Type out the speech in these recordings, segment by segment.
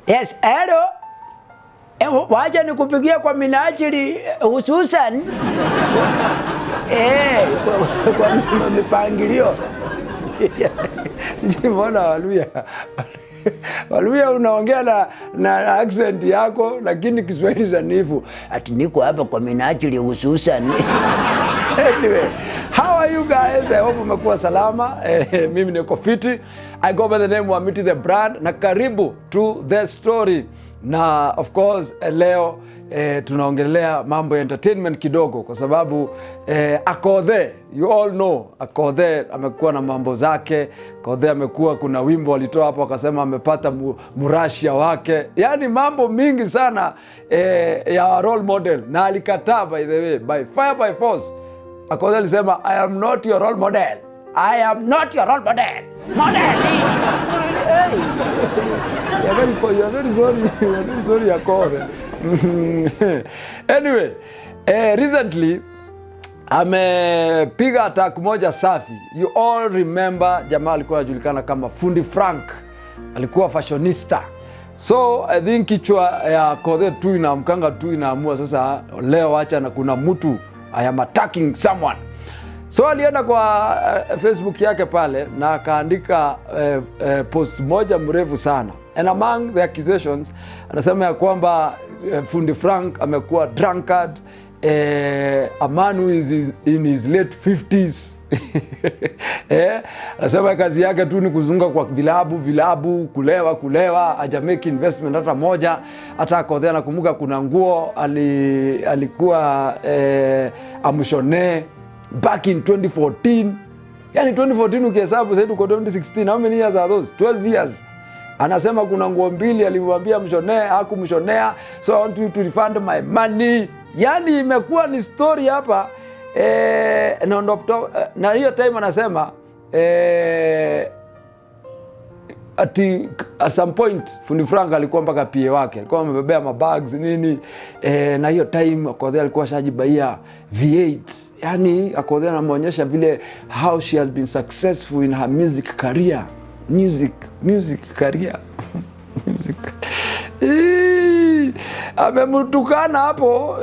Yes, hello. Wacha nikupigia kwa minajili hususan kwa mipangilio. Sijui mbona Waluya unaongea na accent yako, lakini Kiswahili sanifu. Ati niko hapa kwa minajili hususan. Anyway, how are you guys? I hope umekuwa salama. Mimi niko fiti. I go by the name wa Miti the Brand, na karibu to the story. Na of course leo tunaongelea mambo ya entertainment kidogo, kwa sababu Akothee, you all know Akothee amekuwa na mambo zake. Akothee amekuwa, kuna wimbo walitoa hapo akasema amepata murashia wake, yani mambo mingi sana ya role model, na alikataa by the way, by fire by force. Akothee alisema I am not your role model. I am not your role model. Model. Hey. You're very sorry, Akothee. Anyway, recently amepiga attack moja safi. You all remember jamaa alikuwa anajulikana kama Fundi Frank. Alikuwa fashionista. So I think kichwa ya Akothee tu inaamkanga tu inaamua sasa leo acha na kuna mtu I am attacking someone. So alienda kwa Facebook yake pale na akaandika post moja mrefu sana. And among the accusations, anasema ya kwamba Fundi Frank amekuwa drunkard, a man who is in his late 50s. Anasema kazi yake tu ni kuzunga kwa vilabu, kulewa, haja make investment hata moja. Hata Akothee anakumbuka kuna nguo alikuwa amshone back in 2014. Yani 2014 ukihesabu sasa tuko 2016. How many years are those? 12 years. Anasema kuna nguo mbili alimwambia mshonea, hakumshonea. So I want you to refund my money. Yani imekuwa ni story hapa. Na hiyo time anasema at some point Fundi Frank alikuwa mpaka PA wake, alikuwa amebebea mabags nini, na hiyo time Akothee alikuwa shajibaia V8. Yani Akothee anamuonyesha vile how she has been successful in her music career. Music career. Music. Amemutukana hapo,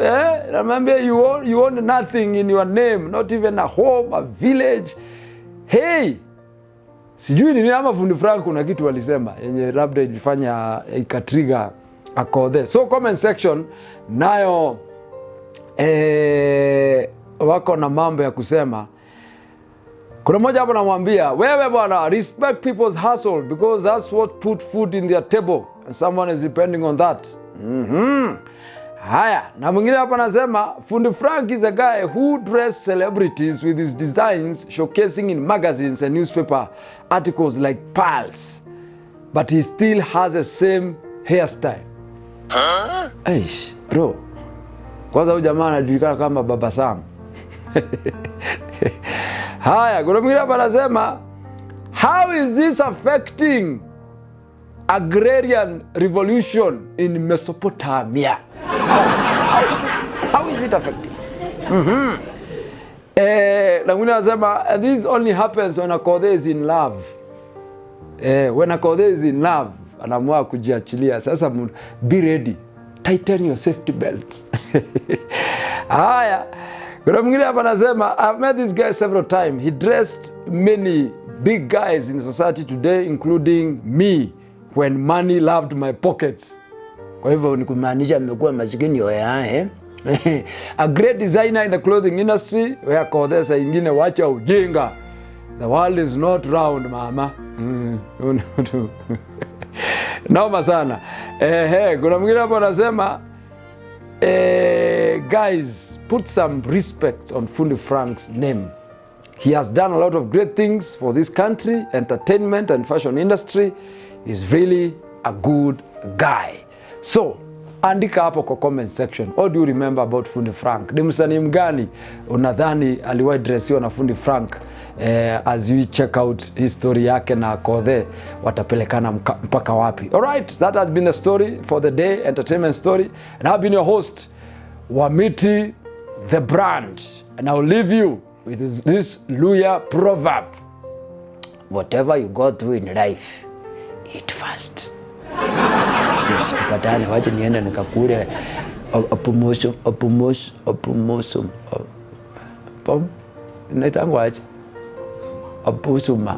anamwambia you own nothing in your name, not even a home, a village. Hey, sijui nini ama Fundi Frank kuna kitu walisema yenye labda ilifanya ikatrigger Akothee. So comment section nayo wako na mambo ya kusema. Kuna mmoja hapo namwambia, wewe bwana, respect people's hustle because that's what put food in their table and someone is depending on that. Haya, na mwingine hapa anasema Fundi Frank is a guy who dress celebrities with his designs showcasing in magazines and newspaper articles like pearls, but he still has the same hairstyle. Eish, bro. Kwanza huyu jamaa anajulikana kama Baba Sam. Haya, kuna mwingine hapa anasema how is this affecting agrarian revolution in Mesopotamia? How is it affecting? Na mwingine anasema this only happens when Akothee is in love. When Akothee is in love, anaamua kujiachilia. Sasa be ready. Tighten your safety belts. Haya. Kuna mwingine hapa anasema I've met this guy several times. He dressed many big guys in the society today, including me, when money loved my pockets. Kwa hivyo ni kumaanisha amekuwa masikini yoya. A great designer in the clothing industry, where Akothee saa ingine wacha ujinga. The world is not round, mama. Naoma sana. Kuna mwingine hapa anasema guys, put some respect on Fundi Frank's name. He has done a lot of great things for this country, entertainment and fashion industry. He's really a good guy. So, andika hapo kwa comment section. What do you remember about Fundi Frank? Ni msanii mgani unadhani aliwahi dressiwa na Fundi Frank? As we check out history yake na Akothee watapelekana mpaka wapi? Alright, that has been the story for the day, entertainment story. And I've been your host, Wamiti the Brand. And I'll leave you with this Luya proverb. Whatever you go through in life, eat fast. Yes, tupatane, wacha niende nikakule opumusum. Naitangwa aje? Opusuma.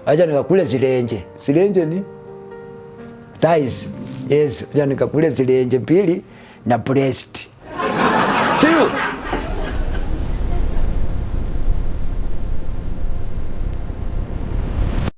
Wacha nikakule silenje. Silenje ni thighs. Yes, wacha nikakule silenje mbili na breast.